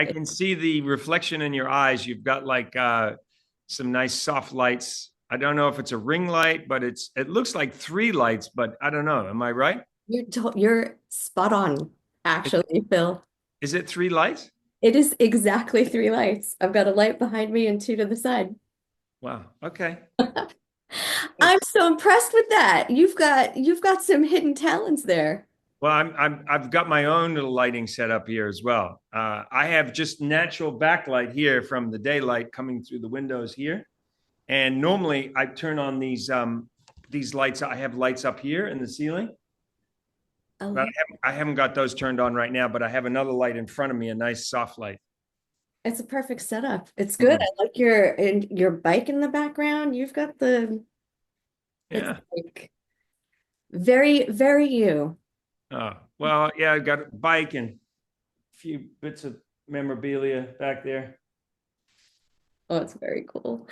I can see the reflection in your eyes. You've got like some nice soft lights. I don't know if it's a ring light, but it looks like three lights, but I don't know. Am I right? You're spot on, Is, actually, Phil. is it three lights? It is exactly three lights. I've got a light behind me and two to the side. Wow. Okay. I'm so impressed with that. You've got some hidden talents there. Well, I've got my own little lighting set up here as well. I have just natural backlight here from the daylight coming through the windows here. And normally I turn on these lights. I have lights up here in the ceiling, I but love I haven't got those turned on right now. But I have another light in front of me, a nice soft light. It's a perfect setup. It's good. Mm, I like your bike in the background. You've got the it's yeah. like very, very you. Oh, well, yeah, I got a bike and a few bits of memorabilia back there. Oh, it's very cool.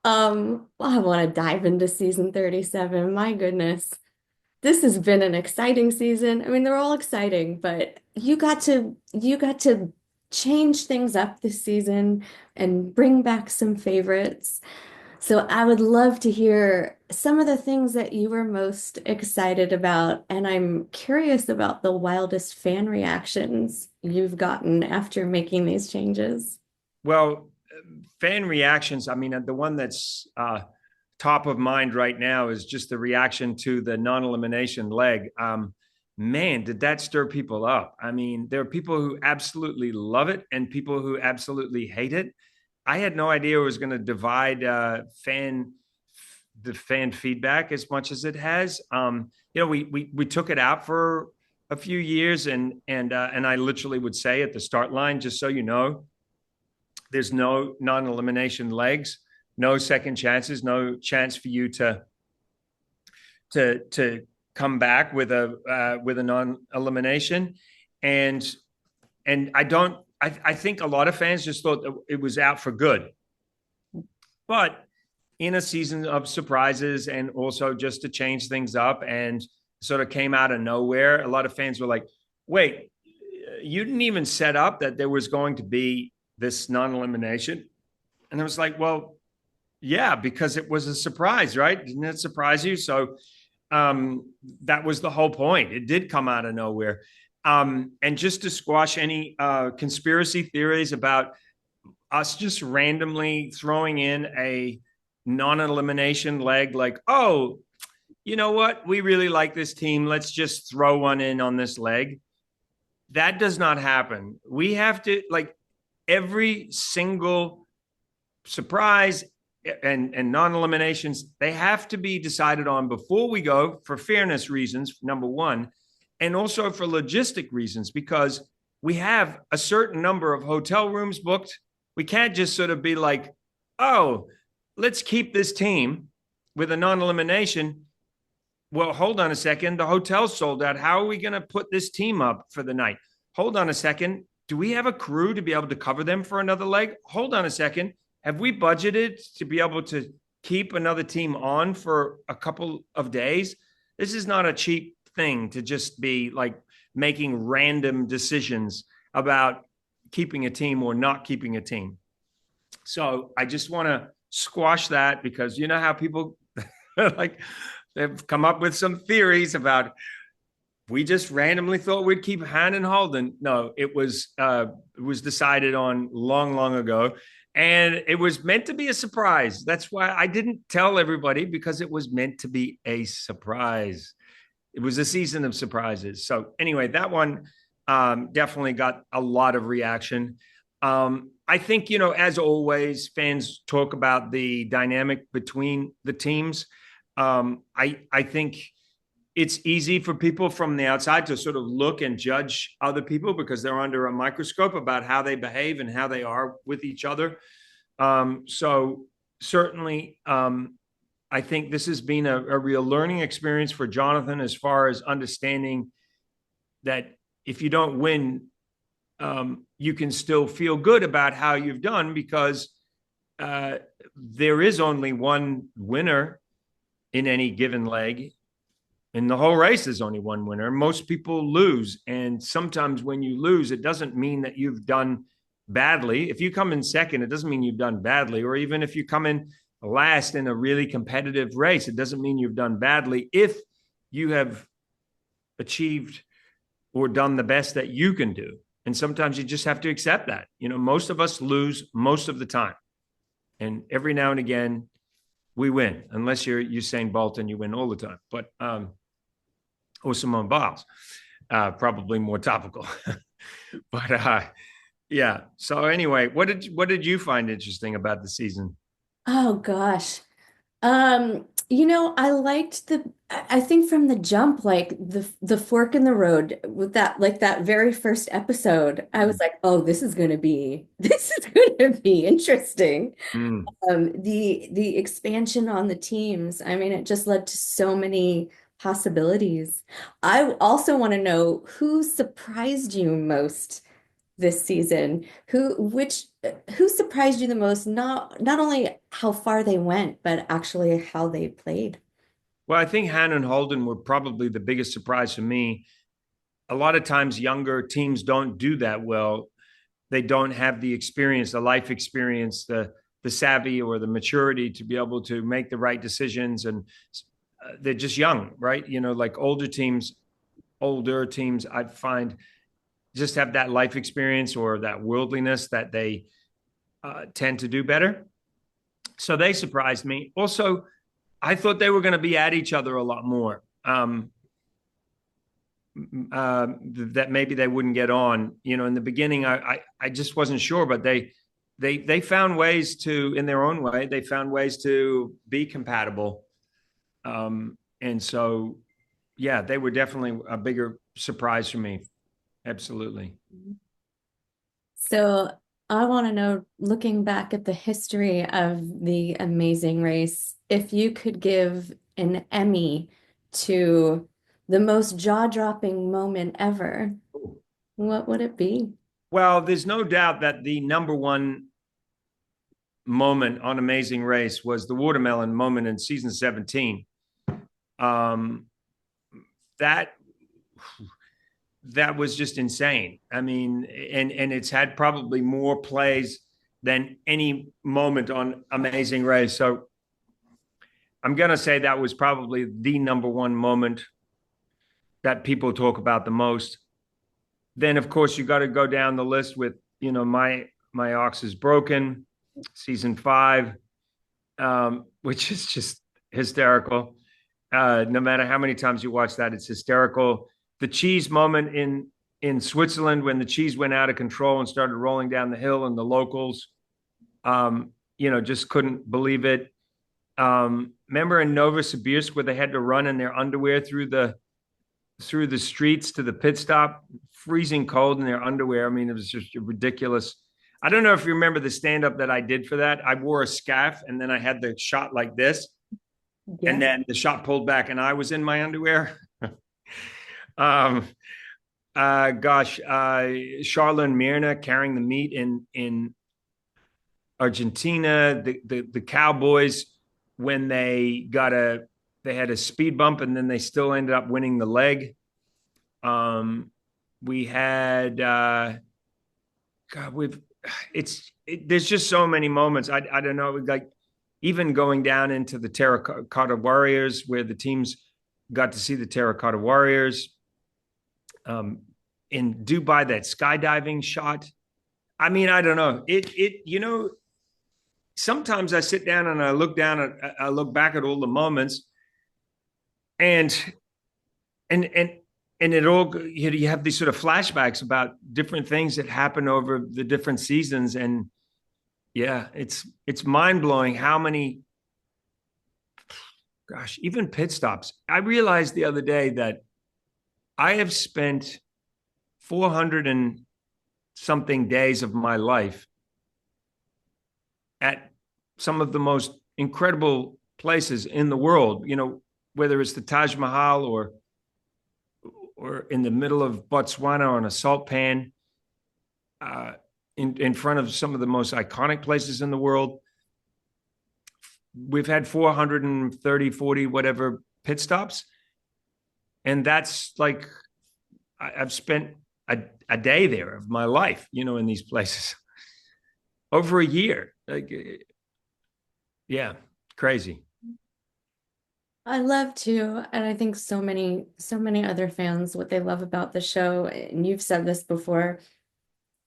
Well, I want to dive into season 37. My goodness. This has been an exciting season. I mean, they're all exciting, but you got to change things up this season and bring back some favorites. So I would love to hear some of the things that you were most excited about, and I'm curious about the wildest fan reactions you've gotten after making these changes. Well, fan reactions. I mean, the one that's top of mind right now is just the reaction to the non-elimination leg. Man, did that stir people up? I mean, there are people who absolutely love it and people who absolutely hate it. I had no idea it was going to divide the fan feedback as much as it has. We took it out for a few years, and I literally would say at the start line, just so you know, there's no non-elimination legs, no second chances, no chance for you to come back with a non-elimination, and I don't. I think a lot of fans just thought that it was out for good, but in a season of surprises and also just to change things up and sort of came out of nowhere, a lot of fans were like, "Wait, you didn't even set up that there was going to be this non-elimination," and I was like, "Well, yeah, because it was a surprise, right? Didn't it surprise you?" So that was the whole point. It did come out of nowhere. And just to squash any conspiracy theories about us just randomly throwing in a non-elimination leg, like, oh, you know what? We really like this team. Let's just throw one in on this leg. That does not happen. We have to, like, every single surprise and non-eliminations, they have to be decided on before we go for fairness reasons, number one, and also for logistic reasons, because we have a certain number of hotel rooms booked. We can't just sort of be like, oh, let's keep this team with a non-elimination. Well, hold on a second. The hotel's sold out. How are we going to put this team up for the night? Hold on a second. Do we have a crew to be able to cover them for another leg? Hold on a second. Have we budgeted to be able to keep another team on for a couple of days? This is not a cheap thing to just be like making random decisions about keeping a team or not keeping a team. So I just want to squash that, because you know how people like they've come up with some theories about, we just randomly thought we'd keep Han and Holden. No, it was decided on long, long ago, and it was meant to be a surprise. That's why I didn't tell everybody, because it was meant to be a surprise. It was a season of surprises. So anyway, that one definitely got a lot of reaction. I think, as always, fans talk about the dynamic between the teams. I think it's easy for people from the outside to sort of look and judge other people because they're under a microscope about how they behave and how they are with each other. So certainly, I think this has been a real learning experience for Jonathan, as far as understanding that if you don't win, you can still feel good about how you've done, because uh, there is only one winner in any given leg. In the whole race, there's only one winner. Most people lose. And sometimes when you lose, it doesn't mean that you've done badly. If you come in second, it doesn't mean you've done badly. Or even if you come in last in a really competitive race, it doesn't mean you've done badly if you have achieved or done the best that you can do. And sometimes you just have to accept that. Most of us lose most of the time. And every now and again, we win, unless you're Usain Bolt and you win all the time. But or Simone Biles, probably more topical. But yeah. So anyway, what did you find interesting about the season? Oh gosh. I liked I think from the jump, like the fork in the road with that, like that very first episode, I was like, oh, this is gonna be interesting. Mm. The expansion on the teams, I mean, it just led to so many possibilities. I also want to know who surprised you most this season? Who surprised you the most? Not only how far they went, but actually how they played. Well, I think Hannah and Holden were probably the biggest surprise for me. A lot of times, younger teams don't do that well. They don't have the experience, the life experience, the savvy or the maturity to be able to make the right decisions, and they're just young, right? Like older teams, I find just have that life experience or that worldliness that they tend to do better. So they surprised me. Also, I thought they were going to be at each other a lot more. That maybe they wouldn't get on. In the beginning, I just wasn't sure, but they found ways to, in their own way, they found ways to be compatible. And so, yeah, they were definitely a bigger surprise for me. Absolutely. So I want to know, looking back at the history of the Amazing Race, if you could give an Emmy to the most jaw-dropping moment ever, what would it be? Well, there's no doubt that the number one moment on Amazing Race was the watermelon moment in season 17. Um, that that was just insane. I mean, and it's had probably more plays than any moment on Amazing Race. So I'm gonna say that was probably the number one moment that people talk about the most. Then, of course, you got to go down the list with my ox is broken, season 5, which is just hysterical. No matter how many times you watch that, it's hysterical. The cheese moment in Switzerland when the cheese went out of control and started rolling down the hill, and the locals, just couldn't believe it. Remember in Novosibirsk where they had to run in their underwear through the streets to the pit stop, freezing cold in their underwear. I mean, it was just ridiculous. I don't know if you remember the stand-up that I did for that. I wore a scarf and then I had the shot like this, and Yes. then the shot pulled back and I was in my underwear. um, Charlene Mirna carrying the meat in Argentina, the Cowboys when they had a speed bump and then they still ended up winning the leg. We had God, there's just so many moments. I don't know, like even going down into the Terracotta Warriors where the teams got to see the Terracotta Warriors. In Dubai, that skydiving shot. I mean, I don't know. Sometimes I sit down and I look back at all the moments, and and and and it all you have these sort of flashbacks about different things that happen over the different seasons, and yeah, it's mind-blowing how many, gosh, even pit stops. I realized the other day that I have spent 400 and something days of my life at some of the most incredible places in the world, whether it's the Taj Mahal or in the middle of Botswana on a salt pan, in front of some of the most iconic places in the world. We've had 430, 40, whatever pit stops. And that's I've spent a day there of my life, in these places. over a year. Yeah, crazy. I love to, and I think so many other fans, what they love about the show, and you've said this before,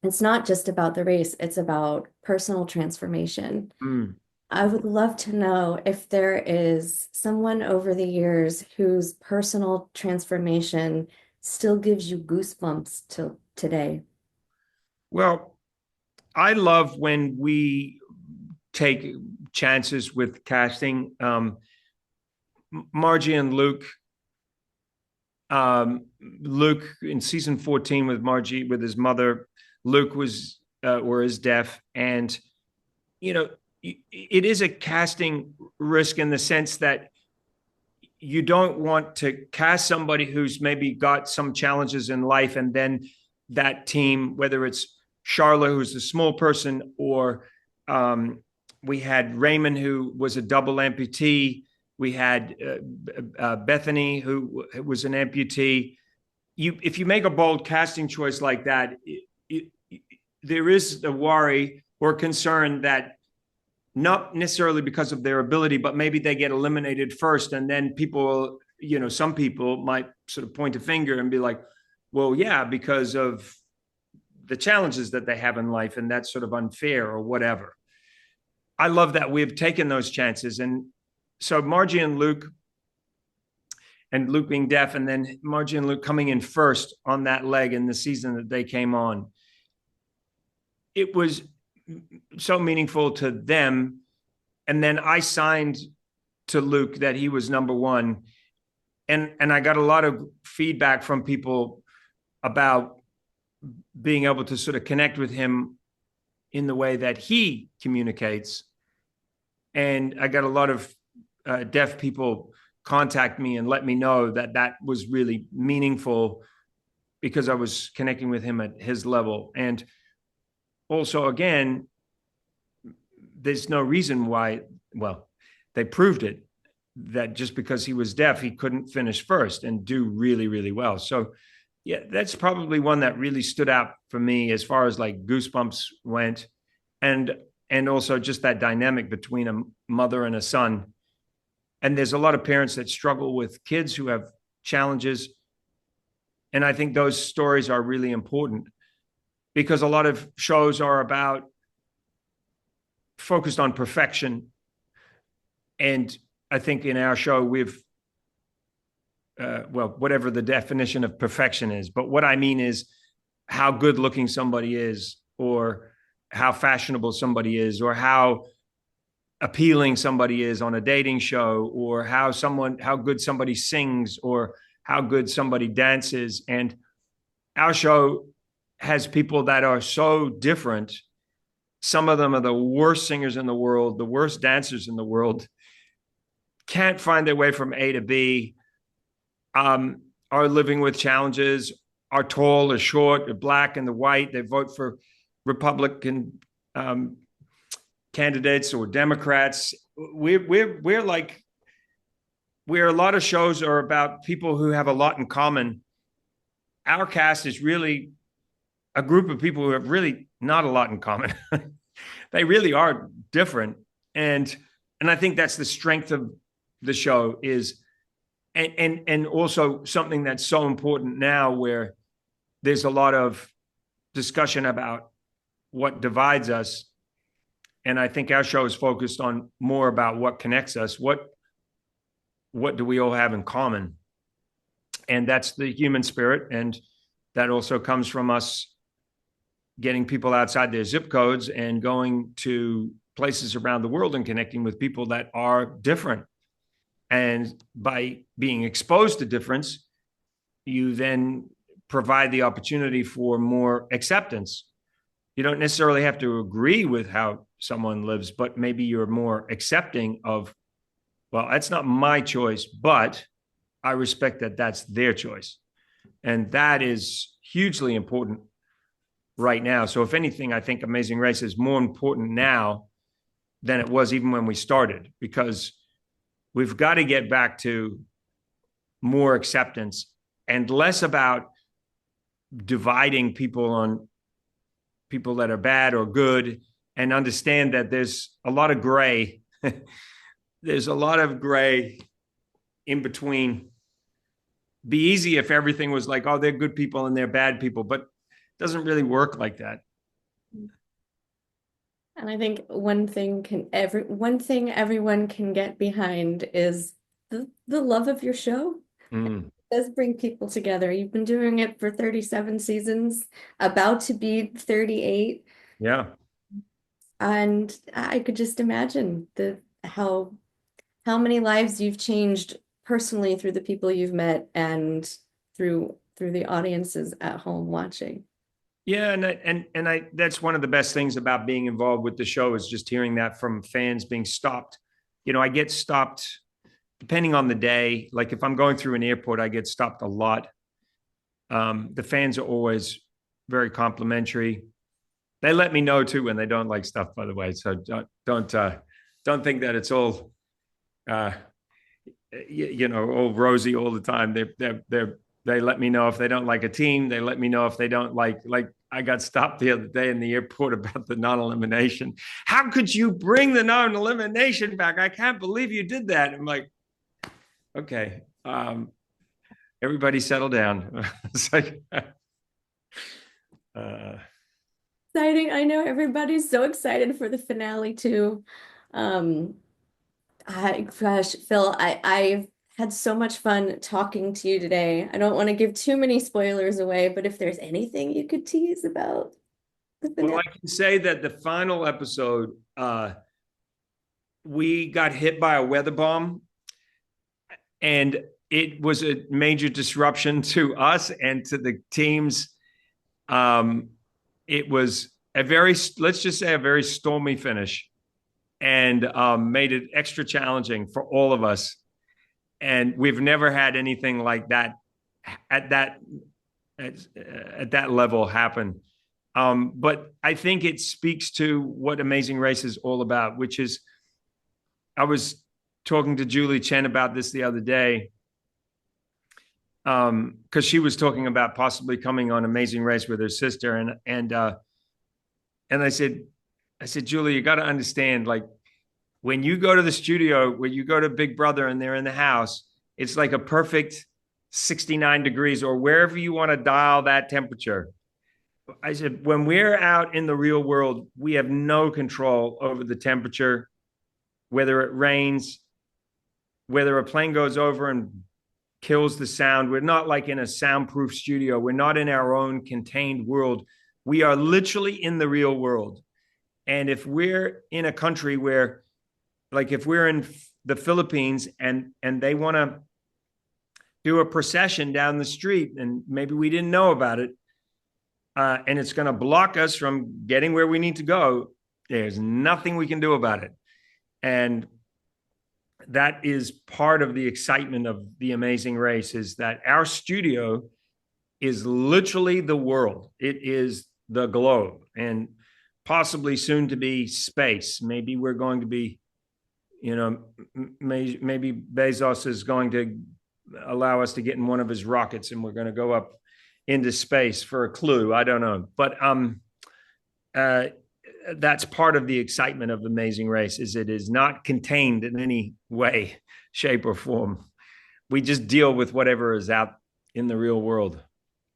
it's not just about the race, it's about personal transformation. Mm. I would love to know if there is someone over the years whose personal transformation still gives you goosebumps till today. Well, I love when we take chances with casting. Margie and Luke, Luke in season 14 with Margie, with his mother, Luke is deaf. And, you know, it is a casting risk in the sense that you don't want to cast somebody who's maybe got some challenges in life, and then that team, whether it's Charla, who's a small person, or we had Raymond, who was a double amputee. We had Bethany, who was an amputee. If you make a bold casting choice like that, there is a worry or concern that not necessarily because of their ability, but maybe they get eliminated first. And then people, some people might sort of point a finger and be like, well, yeah, because of the challenges that they have in life, and that's sort of unfair or whatever. I love that we've taken those chances. And so Margie and Luke being deaf, and then Margie and Luke coming in first on that leg in the season that they came on. It was so meaningful to them. And then I signed to Luke that he was number one. And I got a lot of feedback from people about being able to sort of connect with him in the way that he communicates. And I got a lot of deaf people contact me and let me know that that was really meaningful because I was connecting with him at his level. And also, again, there's no reason why, well, they proved it, that just because he was deaf, he couldn't finish first and do really, really well. So, yeah, that's probably one that really stood out for me as far as like goosebumps went. And also just that dynamic between a mother and a son. And there's a lot of parents that struggle with kids who have challenges. And I think those stories are really important because a lot of shows are about focused on perfection. And I think in our show, we've, whatever the definition of perfection is, but what I mean is how good looking somebody is, or how fashionable somebody is, or how appealing somebody is on a dating show, or how good somebody sings, or how good somebody dances. And our show has people that are so different. Some of them are the worst singers in the world, the worst dancers in the world, can't find their way from A to B, are living with challenges, are tall or short, or black and the white. They vote for Republican candidates or Democrats. We're like, where a lot of shows are about people who have a lot in common. Our cast is really a group of people who have really not a lot in common. They really are different. And I think that's the strength of the show is, and also something that's so important now, where there's a lot of discussion about what divides us. And I think our show is focused on more about what connects us. What do we all have in common? And that's the human spirit. And that also comes from us getting people outside their zip codes and going to places around the world and connecting with people that are different. And by being exposed to difference, you then provide the opportunity for more acceptance. You don't necessarily have to agree with how someone lives, but maybe you're more accepting of, well, that's not my choice, but I respect that that's their choice. And that is hugely important right now. So if anything, I think Amazing Race is more important now than it was even when we started, because we've got to get back to more acceptance and less about dividing people on people that are bad or good, and understand that there's a lot of gray. There's a lot of gray in between. Be easy if everything was like, oh, they're good people and they're bad people, but it doesn't really work like that. And I think one thing everyone can get behind is the love of your show. Mm, It does bring people together. You've been doing it for 37 seasons, about to be 38. yeah. And I could just imagine the how many lives you've changed personally through the people you've met and through the audiences at home watching. Yeah, and I that's one of the best things about being involved with the show is just hearing that from fans being stopped. I get stopped depending on the day. Like if I'm going through an airport, I get stopped a lot. The fans are always very complimentary. They let me know too when they don't like stuff, by the way. So don't think that it's all uh, all rosy all the time. They let me know if they don't like a team. They let me know if they don't like I got stopped the other day in the airport about the non-elimination. How could you bring the non-elimination back? I can't believe you did that. I'm like, okay, everybody settle down. It's like, Exciting. I know everybody's so excited for the finale too. Um, gosh, Phil, I've had so much fun talking to you today. I don't want to give too many spoilers away, but if there's anything you could tease about the well, finale. I can say that the final episode, we got hit by a weather bomb, and it was a major disruption to us and to the teams. Um, it was a very, let's just say, a very stormy finish, and made it extra challenging for all of us. And we've never had anything like that at that at that level happen. But I think it speaks to what Amazing Race is all about, which is I was talking to Julie Chen about this the other day because she was talking about possibly coming on Amazing Race with her sister, and I said, Julie, you got to understand, like when you go to the studio, when you go to Big Brother and they're in the house, it's like a perfect 69 degrees or wherever you want to dial that temperature. I said, when we're out in the real world, we have no control over the temperature, whether it rains, whether a plane goes over and kills the sound. We're not like in a soundproof studio. We're not in our own contained world. We are literally in the real world. And if we're in a country where, like if we're in the Philippines and they want to do a procession down the street and maybe we didn't know about it, and it's going to block us from getting where we need to go, there's nothing we can do about it. And that is part of the excitement of the Amazing Race, is that our studio is literally the world. It is the globe and possibly soon to be space. Maybe we're going to be, maybe Bezos is going to allow us to get in one of his rockets and we're going to go up into space for a clue. I don't know. But that's part of the excitement of Amazing Race, is it is not contained in any way, shape, or form. We just deal with whatever is out in the real world.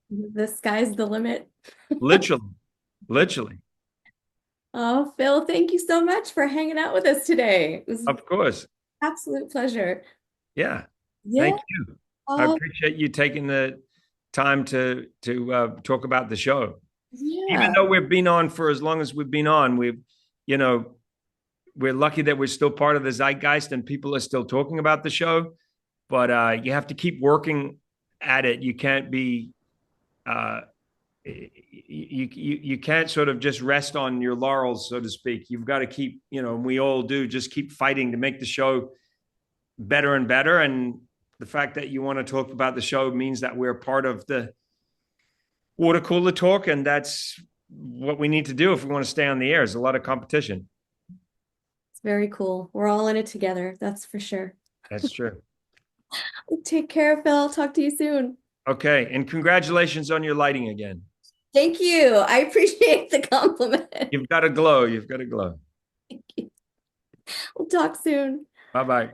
The sky's the limit. Literally, literally. Oh, Phil, thank you so much for hanging out with us today. It was an Of course. absolute pleasure. Yeah. Yeah. Thank you. I Oh, appreciate you taking the time to talk about the show. Even yeah. though we've been on for as long as we've been on, you know, we're lucky that we're still part of the zeitgeist and people are still talking about the show. But you have to keep working at it. You can't be, uh, you can't sort of just rest on your laurels, so to speak. You've got to keep, we all do, just keep fighting to make the show better and better. And the fact that you want to talk about the show means that we're part of the water cooler talk, and that's what we need to do if we want to stay on the air. There's a lot of competition. It's very cool. We're all in it together, that's for sure. That's true. Take care, Phil. Talk to you soon. Okay, and congratulations on your lighting again. Thank you. I appreciate the compliment. You've got a glow. You've got a glow. We'll talk soon. Bye bye.